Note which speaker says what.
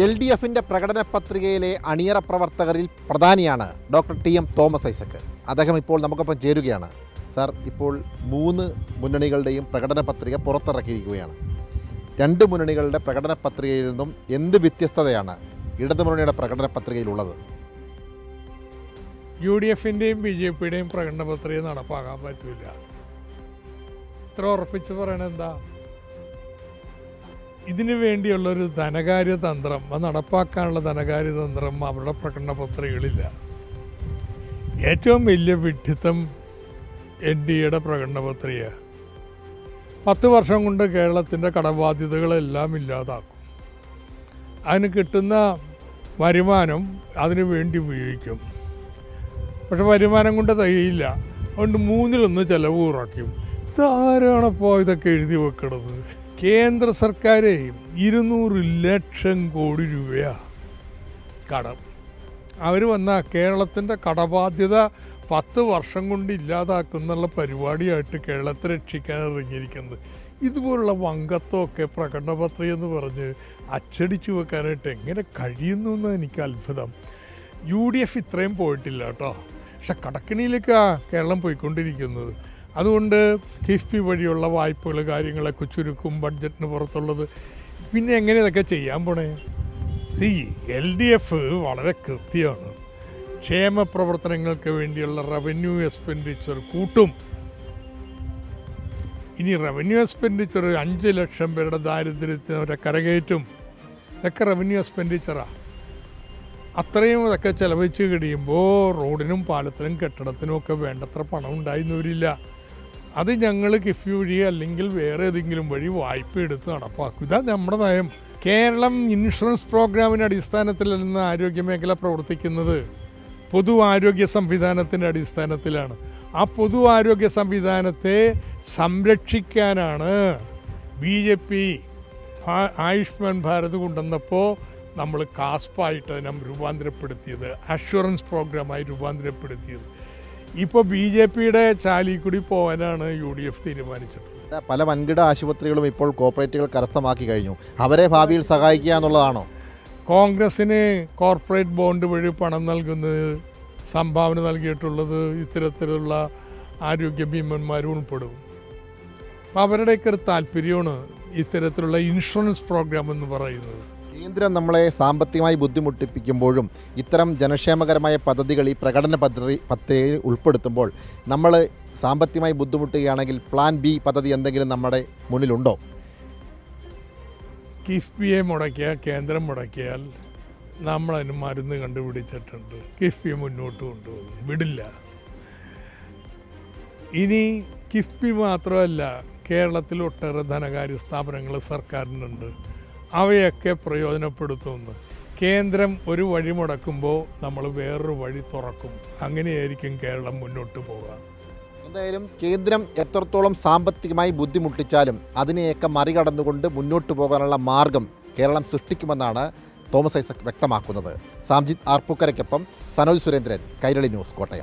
Speaker 1: LDFിൻ്റെ പ്രകടന പത്രികയിലെ അണിയറ പ്രവർത്തകരിൽ പ്രധാനിയാണ് doctor TM Thomas Isaac. അദ്ദേഹം ഇപ്പോൾ നമുക്കൊപ്പം ചേരുകയാണ്. സർ, ഇപ്പോൾ 3 മുന്നണികളുടെയും പ്രകടന പത്രിക പുറത്തിറക്കിയിരിക്കുകയാണ്. 2 മുന്നണികളുടെ പ്രകടന പത്രികയിൽ നിന്നും എന്ത് വ്യത്യസ്തതയാണ് ഇടതുമുന്നണിയുടെ പ്രകടന പത്രികയിലുള്ളത്?
Speaker 2: UDFിൻ്റെയും BJPയുടെയും പ്രകടന പത്രിക നടപ്പാക്കാൻ പറ്റില്ല. ഇത്ര ഉറപ്പിച്ച് പറയണത് എന്താ? ഇതിനു വേണ്ടിയുള്ളൊരു ധനകാര്യതന്ത്രം, അത് നടപ്പാക്കാനുള്ള ധനകാര്യതന്ത്രം അവരുടെ പ്രകടന പത്രികകളില്ല. ഏറ്റവും വലിയ വിഡ്ഢിത്തം NDAയുടെ പ്രകടന പത്രിക 10 വർഷം കൊണ്ട് കേരളത്തിൻ്റെ കടബാധ്യതകളെല്ലാം ഇല്ലാതാക്കും. അതിന് കിട്ടുന്ന വരുമാനം അതിനു വേണ്ടി ഉപയോഗിക്കും. പക്ഷെ വരുമാനം കൊണ്ട് തികയില്ല. അതുകൊണ്ട് 1/3 ചിലവ് കുറയ്ക്കും. ഇതാരാണപ്പോൾ ഇതൊക്കെ എഴുതി വെക്കണത്? കേന്ദ്ര സർക്കാർ 200 ലക്ഷം കോടി രൂപയാണ് കടം. അവർ വന്നാൽ കേരളത്തിൻ്റെ കടബാധ്യത 10 വർഷം കൊണ്ട് ഇല്ലാതാക്കുന്നുള്ള പരിപാടിയായിട്ട് കേരളത്തെ രക്ഷിക്കാൻ ഇറങ്ങിയിരിക്കുന്നത്. ഇതുപോലുള്ള വങ്കത്വമൊക്കെ പ്രകടന പത്രിക എന്ന് പറഞ്ഞ് അച്ചടിച്ചു വെക്കാനായിട്ട് എങ്ങനെ കഴിയുന്നു എന്ന് എനിക്ക് അത്ഭുതം. UDF ഇത്രയും പോയിട്ടില്ല കേട്ടോ. പക്ഷെ കടക്കിണിയിലേക്കാണ് കേരളം പോയിക്കൊണ്ടിരിക്കുന്നത്. അതുകൊണ്ട് കിഫ്ബി വഴിയുള്ള വായ്പകൾ കാര്യങ്ങളൊക്കെ ചുരുക്കും, ബഡ്ജറ്റിന് പുറത്തുള്ളത്. പിന്നെ എങ്ങനെ ഇതൊക്കെ ചെയ്യാൻ പോണേ? LDF വളരെ കൃത്യമാണ്. ക്ഷേമ പ്രവർത്തനങ്ങൾക്ക് വേണ്ടിയുള്ള റവന്യൂ എക്സ്പെൻഡിച്ചർ കൂട്ടും. ഇനി റവന്യൂ എക്സ്പെൻഡിച്ചർ 5 ലക്ഷം പേരുടെ ദാരിദ്ര്യത്തിന് അവരെ കരകയറ്റും. ഇതൊക്കെ റവന്യൂ എക്സ്പെൻഡിച്ചറാണ്. അത്രയും ഇതൊക്കെ ചിലവഴിച്ച് കഴിയുമ്പോൾ റോഡിനും പാലത്തിനും കെട്ടിടത്തിനും ഒക്കെ വേണ്ടത്ര പണം ഉണ്ടായിരുന്നവരില്ല. അത് ഞങ്ങൾ കിഫ്ബി വഴി അല്ലെങ്കിൽ വേറെ ഏതെങ്കിലും വഴി വായ്പ എടുത്ത് നടപ്പാക്കും. ഇതാണ് നമ്മുടെ നയം. കേരളം ഇൻഷുറൻസ് പ്രോഗ്രാമിൻ്റെ അടിസ്ഥാനത്തിൽ നിന്ന് ആരോഗ്യമേഖല പ്രവർത്തിക്കുന്നത് പൊതു ആരോഗ്യ സംവിധാനത്തിൻ്റെ അടിസ്ഥാനത്തിലാണ്. ആ പൊതു ആരോഗ്യ സംവിധാനത്തെ സംരക്ഷിക്കാനാണ് BJP ആയുഷ്മാൻ ഭാരത് കൊണ്ടുവന്നപ്പോൾ നമ്മൾ കാസ്പായിട്ട് അതിനെ രൂപാന്തരപ്പെടുത്തിയത്, അഷുറൻസ് പ്രോഗ്രാമായി രൂപാന്തരപ്പെടുത്തിയത്. ഇപ്പോൾ BJPയുടെ ചാലിൽ കൂടി പോകാനാണ് UDF തീരുമാനിച്ചിട്ടുള്ളത്.
Speaker 1: പല വൻകിട ആശുപത്രികളും ഇപ്പോൾ കോർപ്പറേറ്റുകൾ കരസ്ഥമാക്കി കഴിഞ്ഞു. അവരെ ഭാവിയിൽ സഹായിക്കുക എന്നുള്ളതാണോ?
Speaker 2: കോൺഗ്രസ്സിന് കോർപ്പറേറ്റ് ബോണ്ട് വഴി പണം നൽകുന്നത്, സംഭാവന നൽകിയിട്ടുള്ളത് ഇത്തരത്തിലുള്ള ആരോഗ്യ ഭീമന്മാരും ഉൾപ്പെടും. അപ്പം അവരുടെയൊക്കെ ഒരു താല്പര്യമാണ് ഇത്തരത്തിലുള്ള ഇൻഷുറൻസ് പ്രോഗ്രാം എന്ന് പറയുന്നത്.
Speaker 1: കേന്ദ്രം നമ്മളെ സാമ്പത്തികമായി ബുദ്ധിമുട്ടിപ്പിക്കുമ്പോഴും ഇത്തരം ജനക്ഷേമകരമായ പദ്ധതികൾ ഈ പ്രകടന പത്രികയിൽ ഉൾപ്പെടുത്തുമ്പോൾ നമ്മൾ സാമ്പത്തികമായി ബുദ്ധിമുട്ടുകയാണെങ്കിൽ പ്ലാൻ B പദ്ധതി എന്തെങ്കിലും നമ്മുടെ മുന്നിലുണ്ടോ?
Speaker 2: കിഫ്ബിയെ മുടക്കിയാൽ, കേന്ദ്രം മുടക്കിയാൽ നമ്മളതിന് മരുന്ന് കണ്ടുപിടിച്ചിട്ടുണ്ട്. കിഫ്ബി മുന്നോട്ട് കൊണ്ടുപോകും, വിടില്ല. ഇനി കിഫ്ബി മാത്രമല്ല, കേരളത്തിൽ ഒട്ടേറെ ധനകാര്യ സ്ഥാപനങ്ങൾ സർക്കാരിനുണ്ട്. അവയൊക്കെ പ്രയോജനപ്പെടുത്തുന്നു. കേന്ദ്രം ഒരു വഴി മുടക്കുമ്പോൾ നമ്മൾ വേറൊരു വഴി തുറക്കും. അങ്ങനെയായിരിക്കും കേരളം മുന്നോട്ട് പോകാം.
Speaker 1: എന്തായാലും കേന്ദ്രം എത്രത്തോളം സാമ്പത്തികമായി ബുദ്ധിമുട്ടിച്ചാലും അതിനെയൊക്കെ മറികടന്നുകൊണ്ട് മുന്നോട്ട് പോകാനുള്ള മാർഗം കേരളം സൃഷ്ടിക്കുമെന്നാണ് തോമസ് ഐസക് വ്യക്തമാക്കുന്നത്. സാംജിത് ആർപ്പൂക്കരയ്ക്കൊപ്പം സനോജ് സുരേന്ദ്രൻ, കൈരളി ന്യൂസ്, കോട്ടയം.